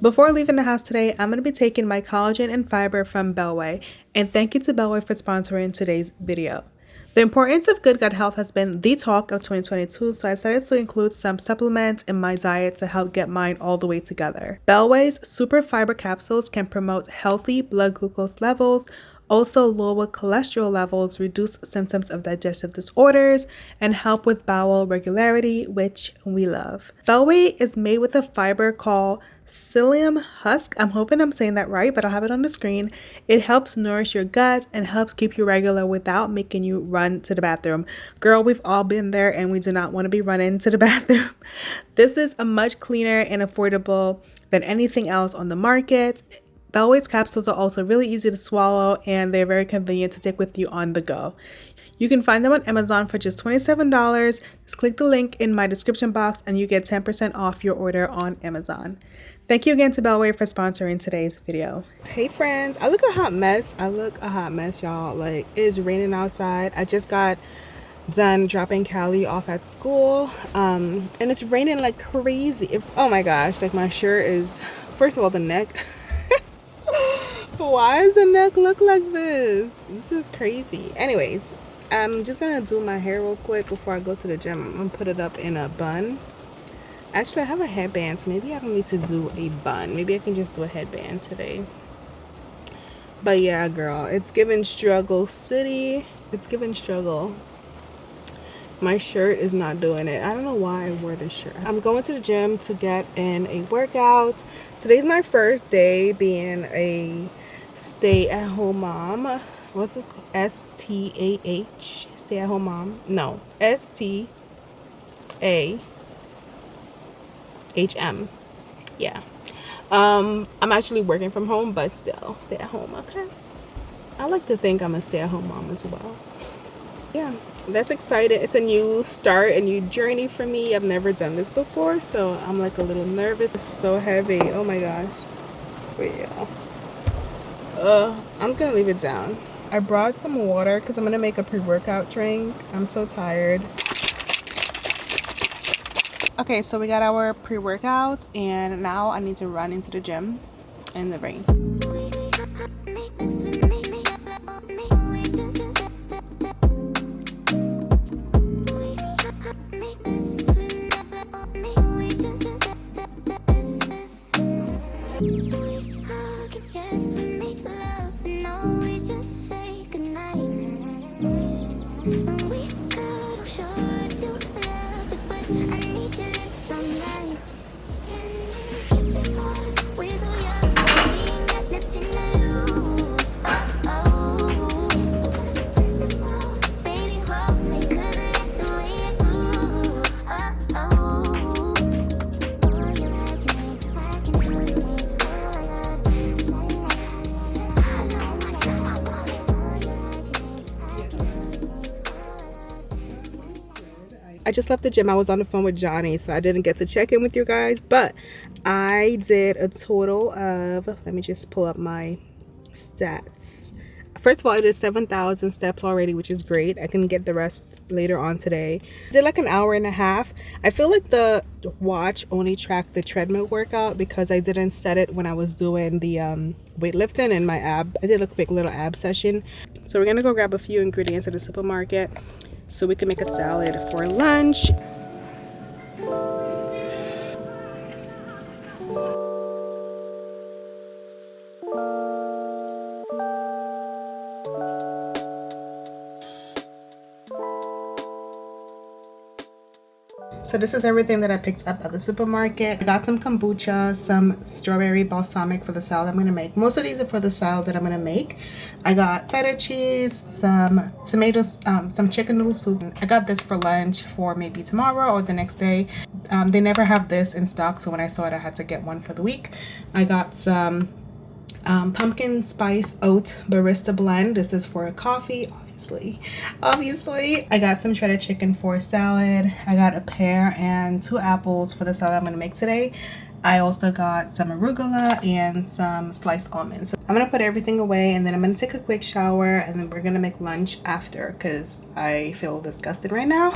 Before leaving the house today, I'm going to be taking my collagen and fiber from Bellway, and thank you to Bellway for sponsoring today's video. The importance of good gut health has been the talk of 2022, so I decided to include some supplements in my diet to help get mine all the way together. Bellway's super fiber capsules can promote healthy blood glucose levels, also lower cholesterol levels, reduce symptoms of digestive disorders, and help with bowel regularity, which we love. Bellway is made with a fiber called psyllium husk. I'm hoping I'm saying that right, but I'll have it on the screen. It helps nourish your gut and helps keep you regular without making you run to the bathroom. Girl, we've all been there and we do not want to be running to the bathroom. This is a much cleaner and affordable than anything else on the market. Bellway's capsules are also really easy to swallow and they're very convenient to take with you on the go. You can find them on Amazon for just $27. Just click the link in my description box and you get 10% off your order on Amazon. Thank you again to Bellway for sponsoring today's video. Hey friends, I look a hot mess. Y'all. Like, it's raining outside. I just got done dropping Callie off at school and it's raining like crazy. Oh my gosh, like my shirt is, first of all, the neck. Why does the neck look like this? This is crazy. Anyways, I'm just gonna do my hair real quick before I go to the gym. I'm gonna put it up in a bun. Actually, I have a headband, so maybe I don't need to do a bun. Maybe I can just do a headband today. But yeah, girl, it's giving struggle city. It's giving struggle. My shirt is not doing it. I don't know why I wore this shirt. I'm going to the gym to get in a workout. Today's my first day being a stay-at-home mom. What's it called? S-T-A-H? Stay-at-home mom? No. S-T-A-H-M. Yeah. I'm actually working from home, but still stay at home, okay? I like to think I'm a stay-at-home mom as well. Yeah, that's exciting. It's a new start, a new journey for me. I've never done this before, so I'm like a little nervous. It's so heavy. Oh my gosh. Wait, yeah. I'm gonna leave it down. I brought some water because I'm gonna make a pre-workout drink. I'm so tired. Okay, so we got our pre-workout and now I need to run into the gym in the rain. I just left the gym. I was on the phone with Johnny, so I didn't get to check in with you guys, but I did a total of, let me just pull up my stats. First of all, I did 7,000 steps already, which is great. I can get the rest later on today. I did like an hour and a half. I feel like the watch only tracked the treadmill workout because I didn't set it when I was doing the weightlifting and my ab. I did a quick little ab session. So we're gonna go grab a few ingredients at the supermarket so we can make a salad for lunch. So this is everything that I picked up at the supermarket. I got some kombucha, some strawberry balsamic for the salad I'm gonna make. Most of these are for the salad that I'm gonna make. I got feta cheese, some tomatoes, some chicken noodle soup. I got this for lunch for maybe tomorrow or the next day. They never have this in stock, so when I saw it, I had to get one for the week. I got some pumpkin spice oat barista blend. This is for a coffee, obviously. I got some shredded chicken for salad. I got a pear and 2 apples for the salad I'm gonna make today. I also got some arugula and some sliced almonds. So I'm gonna put everything away and then I'm gonna take a quick shower and then we're gonna make lunch after because I feel disgusted right now.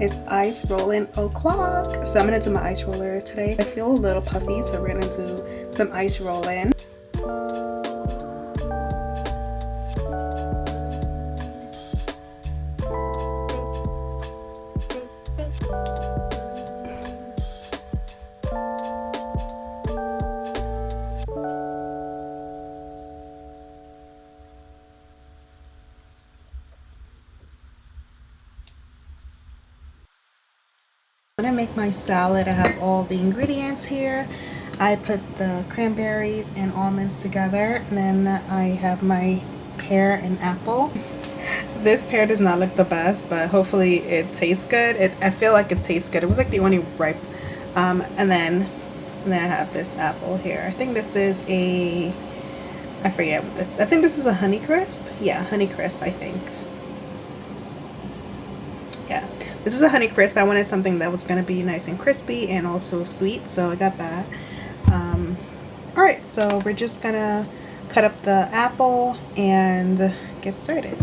It's ice rolling o'clock. So I'm gonna do my ice roller today. I feel a little puffy, so we're gonna do some ice rolling. I'm gonna make my salad. I have all the ingredients here. I put the cranberries and almonds together, and then I have my pear and apple. This pear does not look the best, but hopefully it tastes good. I feel like it tastes good. It was like the only ripe. And then I have this apple here. I think this is I forget what this. I think this is a Honey Crisp. Yeah, Honey Crisp, I think. Yeah, this is a Honey Crisp. I wanted something that was gonna be nice and crispy and also sweet, so I got that. All right, so we're just gonna cut up the apple and get started.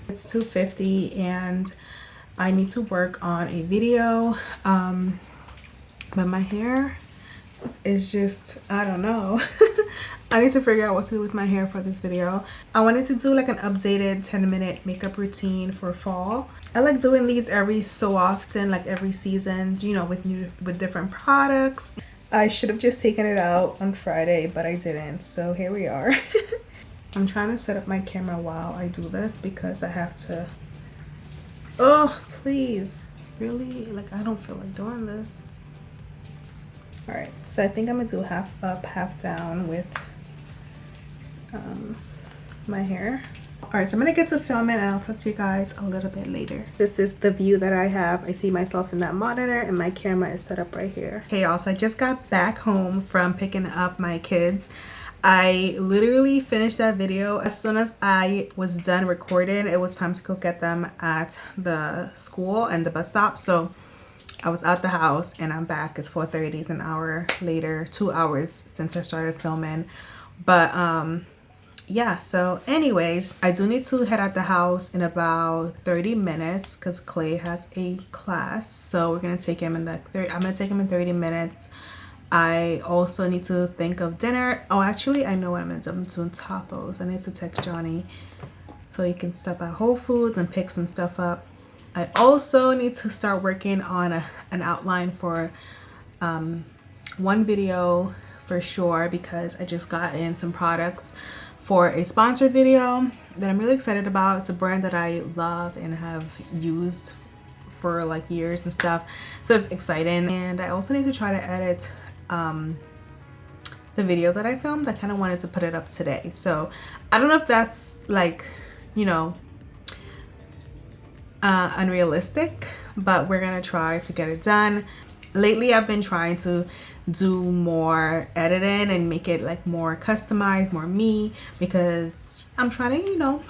It's 2:50 and I need to work on a video, but my hair is just, I don't know. I need to figure out what to do with my hair for this video. I wanted to do like an updated 10-minute makeup routine for fall. I like doing these every so often, like every season, you know, with different products. I should have just taken it out on Friday, but I didn't, so here we are. I'm trying to set up my camera while I do this because I have to. Oh, please. Really? Like, I don't feel like doing this. All right, so I think I'm gonna do half up, half down with my hair. All right, so I'm gonna get to filming and I'll talk to you guys a little bit later. This is the view that I have. I see myself in that monitor and my camera is set up right here. Hey y'all, so I just got back home from picking up my kids. I literally finished that video as soon as I was done recording. It was time to go get them at the school and the bus stop. So I was out the house and I'm back. It's 4:30. It's an hour later, 2 hours since I started filming. But yeah, so anyways, I do need to head out the house in about 30 minutes because Clay has a class. So we're gonna take him in I'm gonna take him in 30 minutes. I also need to think of dinner. Oh, actually, I know what I'm gonna do. I'm doing tacos. I need to text Johnny so he can stop at Whole Foods and pick some stuff up. I also need to start working on an outline for one video for sure, because I just got in some products for a sponsored video that I'm really excited about. It's a brand that I love and have used for like years and stuff, so it's exciting. And I also need to try to edit the video that I filmed. I kind of wanted to put it up today, so I don't know if that's like, you know, unrealistic, but we're gonna try to get it done. Lately I've been trying to do more editing and make it like more customized, more me, because I'm trying to, you know,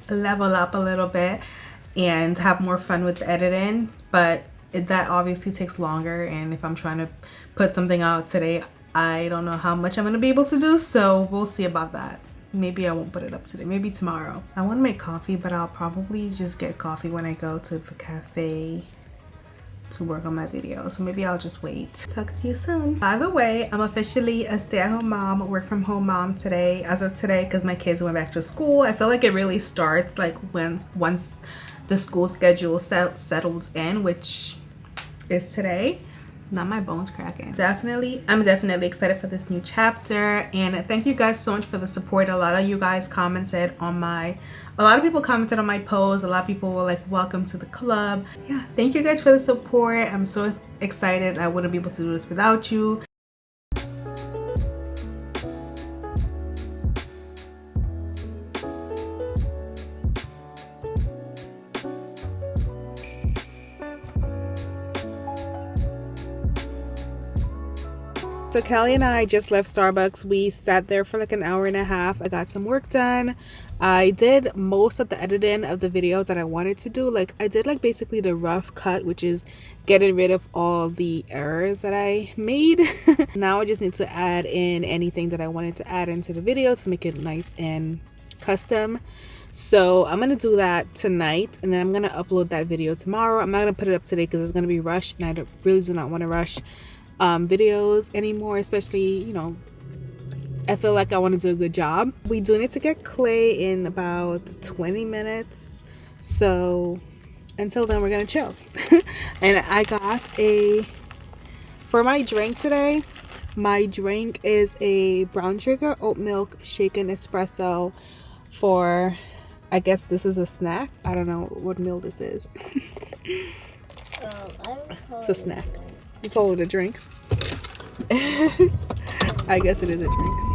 level up a little bit and have more fun with the editing. But that obviously takes longer, and if I'm trying to put something out today, I don't know how much I'm gonna be able to do, so we'll see about that. Maybe I won't put it up today, maybe tomorrow. I want to make coffee, but I'll probably just get coffee when I go to the cafe to work on my video, so maybe I'll just wait. Talk to you soon. By the way, I'm officially a stay-at-home mom, work from home mom today, as of today, because my kids went back to school. I feel like it really starts like once the school schedule settles in, which is today. Not my bones cracking. I'm definitely excited for this new chapter, and thank you guys so much for the support. A lot of you guys commented on a lot of people commented on my post. A lot of people were like, welcome to the club. Yeah, thank you guys for the support. I'm so excited. I wouldn't be able to do this without you. So Kelly and I just left Starbucks. We sat there for like an hour and a half. I got some work done. I did most of the editing of the video that I wanted to do. Like I did like basically the rough cut, which is getting rid of all the errors that I made. Now I just need to add in anything that I wanted to add into the video to make it nice and custom. So I'm gonna do that tonight, and then I'm gonna upload that video tomorrow. I'm not gonna put it up today because it's gonna be rushed, and I really do not want to rush videos anymore, especially, you know, I feel like I want to do a good job. We do need to get clay in about 20 minutes, so until then we're gonna chill. And I got for my drink today, my drink is a brown sugar oat milk shaken espresso for, I guess this is a snack. I don't know what meal this is. It's a snack. You call it a drink? I guess it is a drink.